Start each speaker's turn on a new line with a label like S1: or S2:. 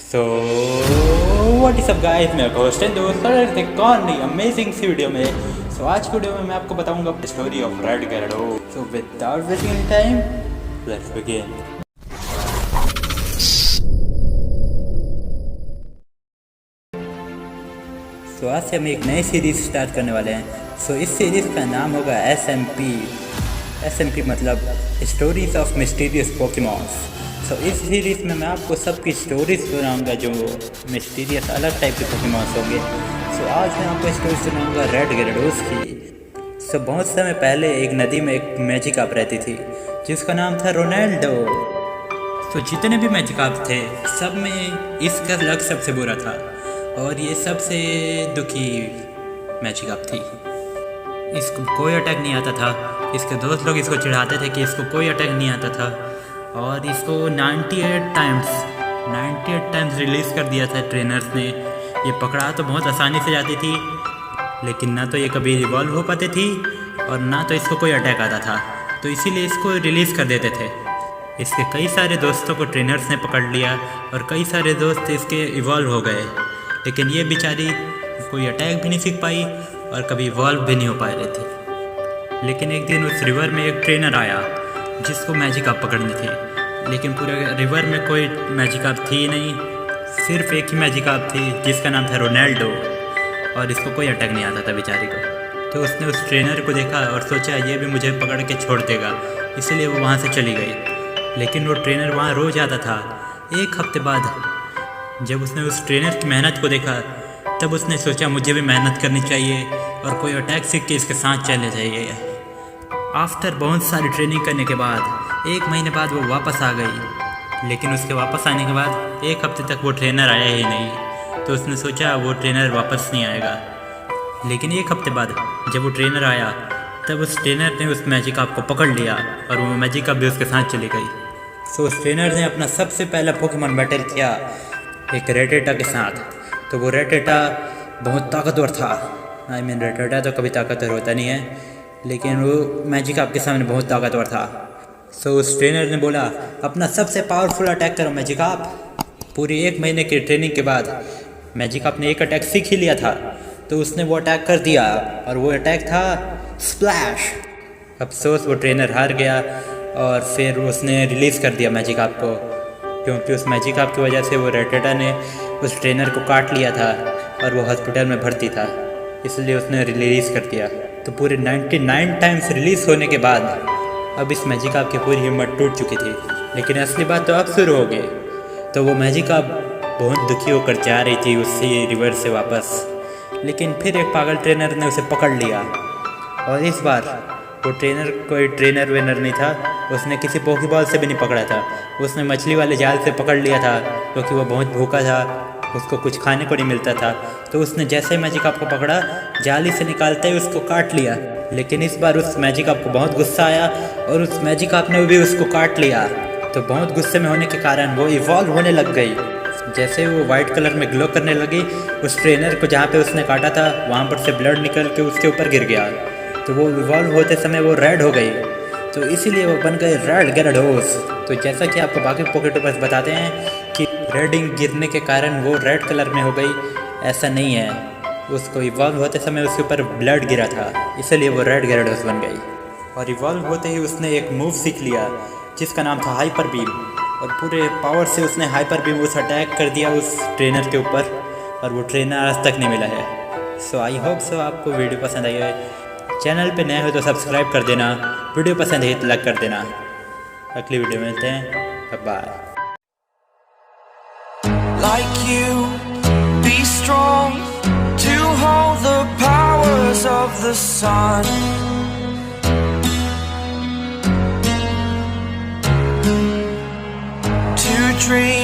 S1: So what is up guys, मैं host and दोस्त कौन नहीं अमेजिंग सी वीडियो में। सो आज की वीडियो में मैं आपको बताऊंगा story of red Gyarados. So without wasting any time let's begin. So आज से हम एक नई सीरीज स्टार्ट करने वाले हैं। सो इस सीरीज का नाम होगा SMP मतलब स्टोरीज ऑफ मिस्टीरियस पोकेमॉन्स। सो इस सीरीज़ में मैं आपको सबकी स्टोरीज सुनाऊंगा जो मिस्टीरियस अलग टाइप के पोकेमॉन्स होंगे। सो आज मैं आपको स्टोरी सुनाऊंगा रेड गैरेडोस की। सो बहुत समय पहले एक नदी में एक मैजिकाप रहती थी जिसका नाम था रोनाल्डो। तो जितने भी मैजिकाप थे सब में इसका लक सबसे बुरा था और ये सबसे दुखी मैजिकाप थी। इसको कोई अटैक नहीं आता था। इसके दोस्त लोग इसको चिढ़ाते थे कि इसको कोई अटैक नहीं आता था और इसको 98 टाइम्स रिलीज़ कर दिया था ट्रेनर्स ने। ये पकड़ा तो बहुत आसानी से जाती थी लेकिन ना तो ये कभी रिवॉल्व हो पाती थी और ना तो इसको कोई अटैक आता था, तो इसीलिए इसको रिलीज़ कर देते थे। इसके कई सारे दोस्तों को ट्रेनर्स ने पकड़ लिया और कई सारे दोस्त इसके इवॉल्व हो गए, लेकिन ये बेचारी कोई अटैक भी नहीं सीख पाई और कभी इवॉल्व भी नहीं हो पा रही थी। लेकिन एक दिन उस रिवर में एक ट्रेनर आया जिसको मैजिकाप पकड़नी थी, लेकिन पूरे रिवर में कोई मैजिकाप थी नहीं, सिर्फ एक ही मैजिकाप थी जिसका नाम था रोनाल्डो और इसको कोई अटैक नहीं आता था बेचारी को। तो उसने उस ट्रेनर को देखा और सोचा ये भी मुझे पकड़ के छोड़ देगा, इसलिए वो वहाँ से चली गई। लेकिन वो ट्रेनर वहाँ रोज़ आता था। एक हफ्ते बाद जब उसने उस ट्रेनर की मेहनत को देखा तब उसने सोचा मुझे भी मेहनत करनी चाहिए और कोई अटैक सीख के इसके साथ चले जाइए। आफ्टर बहुत सारी ट्रेनिंग करने के बाद 1 महीने बाद वो वापस आ गई, लेकिन उसके वापस आने के बाद 1 हफ्ते तक वो ट्रेनर आया ही नहीं। तो उसने सोचा वो ट्रेनर वापस नहीं आएगा। लेकिन 1 हफ्ते बाद जब वो ट्रेनर आया तब उस ट्रेनर ने उस मैजिकाप को पकड़ लिया और वो मैजिकाप भी उसके साथ चली गई। तो उस ट्रेनर ने अपना सबसे पहला पोकेमॉन बैटल किया एक रेटेटा के साथ। तो वो रेटेटा बहुत ताकतवर था। रेटेटा तो कभी ताकतवर होता नहीं है, लेकिन वो मैजिकाप के सामने बहुत ताकतवर था। सो उस ट्रेनर ने बोला अपना सबसे पावरफुल अटैक करो मैजिकाप। पूरी 1 महीने की ट्रेनिंग के बाद मैजिकाप ने एक अटैक सीख ही लिया था, तो उसने वो अटैक कर दिया और वो अटैक था स्प्लैश। अफसोस वो ट्रेनर हार गया और फिर उसने रिलीज़ कर दिया मैजिकाप को, क्योंकि उस मैजिकाप की वजह से वो रेटेटा ने उस ट्रेनर को काट लिया था और वो हॉस्पिटल में भर्ती था, इसलिए उसने रिलीज़ कर दिया। तो पूरे 99 टाइम्स रिलीज़ होने के बाद अब इस मैजिकाप की पूरी हिम्मत टूट चुकी थी। लेकिन असली बात तो अब शुरू हो गई। तो वो मैजिकाप बहुत दुखी होकर जा रही थी उसी रिवर से वापस, लेकिन फिर एक पागल ट्रेनर ने उसे पकड़ लिया और इस बार वो ट्रेनर कोई ट्रेनर वेनर नहीं था, उसने किसी पोकेबॉल से भी नहीं पकड़ा था। उसने मछली वाले जाल से पकड़ लिया था क्योंकि वो बहुत भूखा था, उसको कुछ खाने को नहीं मिलता था। तो उसने जैसे ही मैजिकाप को पकड़ा जाली से निकालते ही उसको काट लिया। लेकिन इस बार उस मैजिकाप को बहुत गुस्सा आया और उस मैजिकाप ने भी उसको काट लिया। तो बहुत गुस्से में होने के कारण वो इवॉल्व होने लग गई। जैसे वो वाइट कलर में ग्लो करने लगी, उस ट्रेनर को जहाँ पे उसने काटा था वहाँ पर से ब्लड निकल के उसके ऊपर गिर गया। तो वो इवॉल्व होते समय वो रेड हो गई, तो इसीलिए वो बन गए रेड गैरेडोस। तो जैसा कि आपको बाकी पोकेटोपर्स बताते हैं कि रेडिंग गिरने के कारण वो रेड कलर में हो गई, ऐसा नहीं है। उसको इवॉल्व होते समय उसके ऊपर ब्लड गिरा था, इसलिए वो रेड गैरेडोस बन गई। और इवॉल्व होते ही उसने एक मूव सीख लिया जिसका नाम था हाइपर बीम, और पूरे पावर से उसने हाइपर बीम उस अटैक कर दिया उस ट्रेनर के ऊपर और वो ट्रेनर आज तक नहीं मिला है। सो आई होप सो आपको वीडियो पसंद आई है। चैनल पे नए हो तो सब्सक्राइब कर देना, वीडियो पसंद है तो लाइक कर देना। अगली वीडियो में मिलते हैं, bye.
S2: Like you, be strong to hold the powers of the sun. To dream